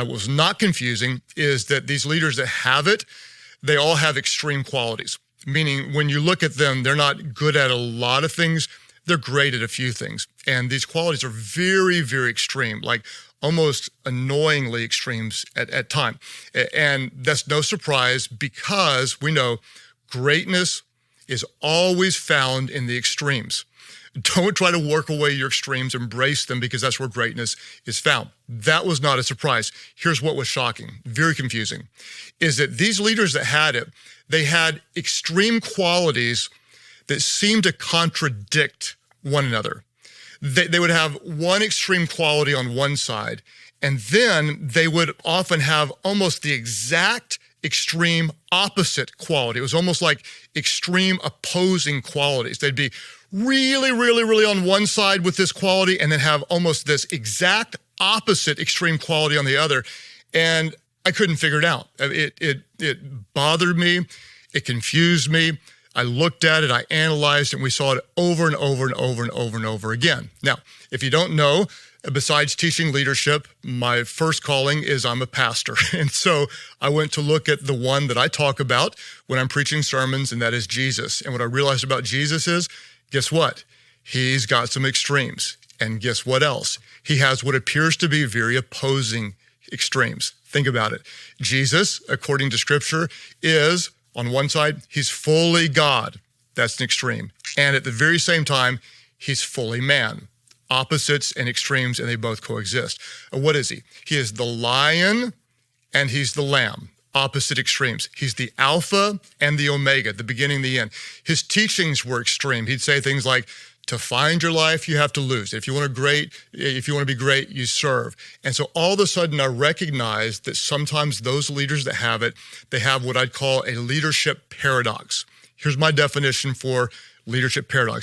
What was not confusing is that these leaders that have it, they all have extreme qualities, meaning when you look at them, they're not good at a lot of things, they're great at a few things. And these qualities are very, very extreme, like almost annoyingly extremes at time. And that's no surprise because we know greatness is always found in the extremes. Don't try to work away your extremes, embrace them, because that's where greatness is found. That was not a surprise. Here's what was shocking, very confusing, is that these leaders that had it, they had extreme qualities that seemed to contradict one another. They would have one extreme quality on one side, and then they would often have almost the exact extreme opposite quality. It was almost like extreme opposing qualities. They'd be really, really, really on one side with this quality and then have almost this exact opposite extreme quality on the other. And I couldn't figure it out. It bothered me. It confused me. I looked at it, I analyzed it, and we saw it over and over and over and over and over again. Now, if you don't know, besides teaching leadership, my first calling is I'm a pastor. And so I went to look at the one that I talk about when I'm preaching sermons, and that is Jesus. And what I realized about Jesus is, guess what? He's got some extremes. And guess what else? He has what appears to be very opposing extremes. Think about it. Jesus, according to Scripture, is, on one side, he's fully God. That's an extreme. And at the very same time, he's fully man. Opposites and extremes, and they both coexist. What is he? He is the lion and he's the lamb. Opposite extremes. He's the Alpha and the Omega, the beginning and the end. His teachings were extreme. He'd say things like, to find your life, you have to lose. If you want to be great, you serve. And so all of a sudden I recognized that sometimes those leaders that have it, they have what I'd call a leadership paradox. Here's my definition for leadership paradox.